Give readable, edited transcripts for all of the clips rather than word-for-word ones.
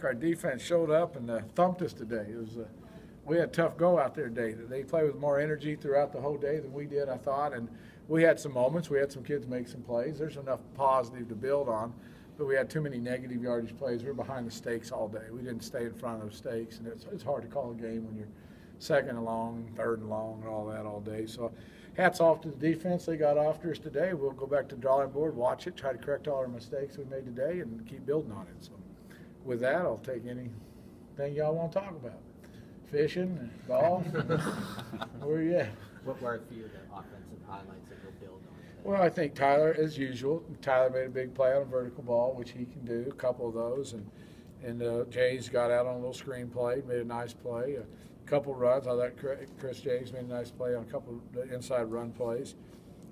Our defense showed up and thumped us today. We had a tough go out there today. They played with more energy throughout the whole day than we did, I thought, and we had some moments. We had some kids make some plays. There's enough positive to build on, but we had too many negative yardage plays. We were behind the stakes all day. We didn't stay in front of those stakes, and it's hard to call a game when you're second and long, third and long, and all that all day. So hats off to the defense. They got after us today. We'll go back to the drawing board, watch it, try to correct all our mistakes we made today, and keep building on it. So with that, I'll take anything y'all want to talk about. Fishing, golf, where you at? What were a few of the offensive highlights that you'll build on today? Well, I think Tyler, as usual, Tyler made a big play on a vertical ball, which he can do, a couple of those, and James got out on a little screen play, made a nice play, a couple of runs. I thought Chris James made a nice play on a couple of inside run plays.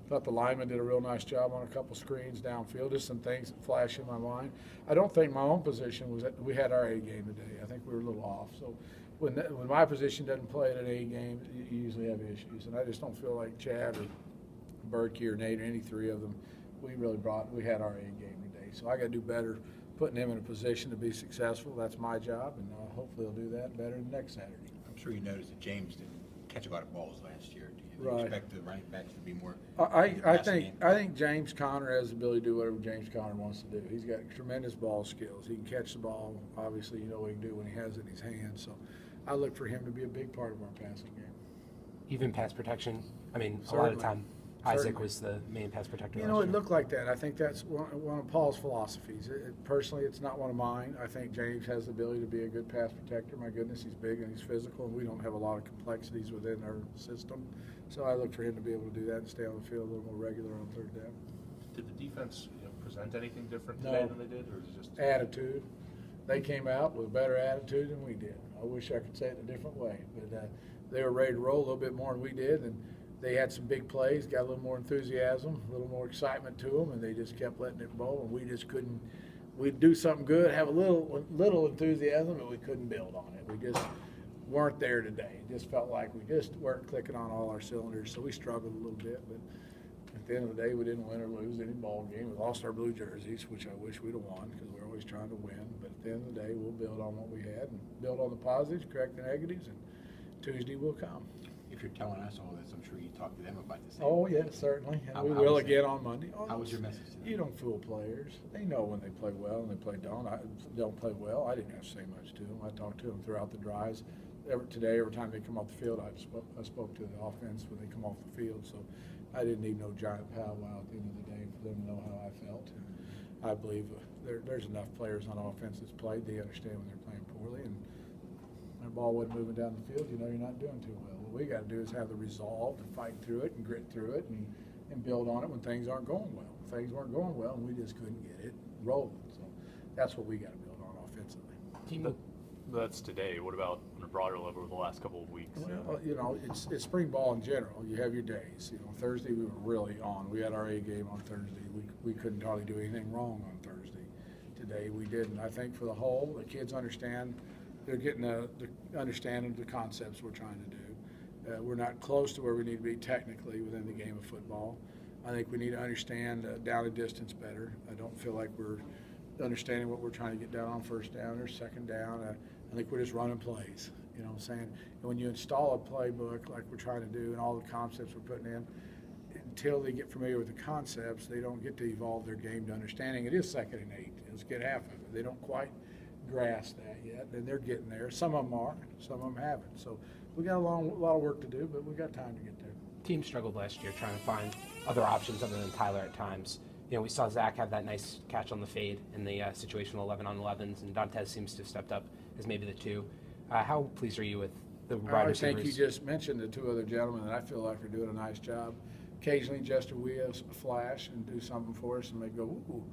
Thought the lineman did a real nice job on a couple screens downfield. Just some things that flash in my mind. I don't think my own position was that we had our A game today. I think we were a little off. So when my position doesn't play at an A game, you usually have issues. And I just don't feel like Chad or Berkey or Nate or any three of them, we had our A game today. So I got to do better putting them in a position to be successful. That's my job, and hopefully he'll do that better next Saturday. I'm sure you noticed that James didn't catch a lot of balls last year. Do you Right. expect the running backs to be more? I think James Conner has the ability to do whatever James Conner wants to do. He's got tremendous ball skills. He can catch the ball. Obviously, you know what he can do when he has it in his hands. So I look for him to be a big part of our passing game. Even pass protection. I mean, Certainly. a lot of time, Isaac Certainly. was the main pass protector. You know, it looked like that. I think that's one of Paul's philosophies. Personally, it's not one of mine. I think James has the ability to be a good pass protector. My goodness, he's big and he's physical, and we don't have a lot of complexities within our system. So I look for him to be able to do that and stay on the field a little more regular on third down. Did the defense present anything different today than they did, or is it just Attitude? They came out with a better attitude than we did. I wish I could say it a different way, but they were ready to roll a little bit more than we did, and they had some big plays, got a little more enthusiasm, a little more excitement to them, and they just kept letting it roll, and we just couldn't. We'd do something good, have a little enthusiasm, but we couldn't build on it. We just weren't there today. It just felt like we just weren't clicking on all our cylinders, so we struggled a little bit, but at the end of the day, we didn't win or lose any ball game. We lost our blue jerseys, which I wish we'd have won because we're always trying to win. But at the end of the day, we'll build on what we had and build on the positives, correct the negatives, and Tuesday will come. If you're telling us all this, I'm sure you talk to them about the same. Oh, yes, certainly. And How we will was again on Monday. Oh, How was your message to them? You don't fool players. They know when they play well and they don't play well. I didn't have to say much to them. I talked to them throughout the drives. Every time they come off the field, I spoke to the offense when they come off the field. So I didn't need no giant powwow at the end of the day for them to know how I felt. And I believe there's enough players on offense that's played. They understand when they're playing poorly, and their ball wasn't moving down the field. You know you're not doing too well. What we got to do is have the resolve to fight through it and grit through it and build on it when things aren't going well. Things weren't going well, and we just couldn't get it rolling. So that's what we got to build on offensively. That's today. What about on a broader level over the last couple of weeks? Well, you know, it's spring ball in general. You have your days. You know, Thursday we were really on. We had our A game on Thursday. We couldn't hardly do anything wrong on Thursday. Today we didn't. I think for the whole, the kids understand. They're getting the understanding of the concepts we're trying to do. We're not close to where we need to be technically within the game of football. I think we need to understand down and distance better. I don't feel like we're understanding what we're trying to get down on first down or second down. I think we're just running plays, you know what I'm saying? And when you install a playbook like we're trying to do and all the concepts we're putting in, until they get familiar with the concepts, they don't get to evolve their game to understanding it is 2nd and 8. Let's get half of it. They don't quite grasp that yet, and they're getting there. Some of them are, some of them haven't. So we got a lot of work to do, but we got time to get there. Team struggled last year trying to find other options other than Tyler at times. You know, we saw Zach have that nice catch on the fade in the situational 11-on-11s, and Dantes seems to have stepped up as maybe the 2. How pleased are you with the wide receivers? I think you just mentioned the 2 other gentlemen that I feel like are doing a nice job. Occasionally, Jester Williams flash and do something for us and they go, ooh,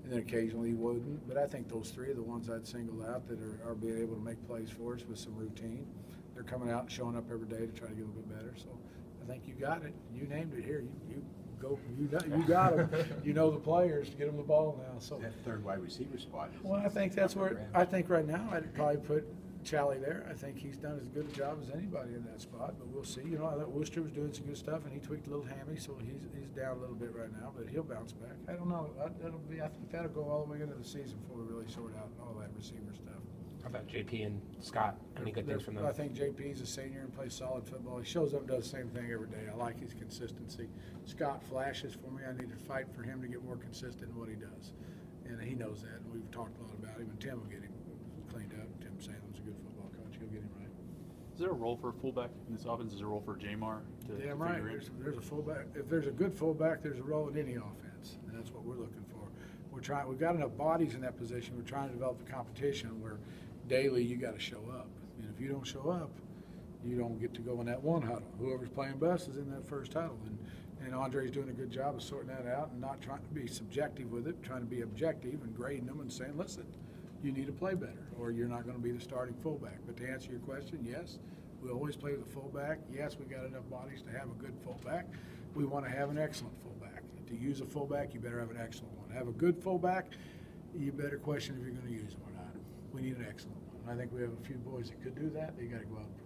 and then occasionally he wouldn't. But I think those 3 are the ones I'd single out that are being able to make plays for us with some routine. They're coming out and showing up every day to try to get a little bit better. So I think you got it. You named it here. You got them. You know the players to get them the ball now. So that 3rd wide receiver spot. Well, I think that's where I think right now I'd probably put Chaney there. I think he's done as good a job as anybody in that spot. But we'll see. You know, I thought Worcester was doing some good stuff, and he tweaked a little hammy, so he's down a little bit right now. But he'll bounce back. I don't know. I think that'll go all the way into the season before we really sort out all that receiver stuff. about JP and Scott? Any good things from them? I think JP's a senior and plays solid football. He shows up and does the same thing every day. I like his consistency. Scott flashes for me. I need to fight for him to get more consistent in what he does. And he knows that. And we've talked a lot about him. And Tim will get him cleaned up. Tim Salem's a good football coach. He'll get him right. Is there a role for a fullback in this offense? Is there a role for Jamar to Damn figure right. in? There's a fullback. If there's a good fullback, there's a role in any offense, and that's what we're looking for. We've got enough bodies in that position. We're trying to develop the competition where daily you got to show up. And if you don't show up, you don't get to go in that one huddle. Whoever's playing best is in that first huddle. And Andre's doing a good job of sorting that out and not trying to be subjective with it, trying to be objective and grading them and saying, listen, you need to play better or you're not going to be the starting fullback. But to answer your question, yes, we always play with a fullback. Yes, we got enough bodies to have a good fullback. We want to have an excellent fullback. To use a fullback, you better have an excellent one. Have a good fullback, you better question if you're going to use them or not. We need an excellent one. I think we have a few boys that could do that. They got to go out and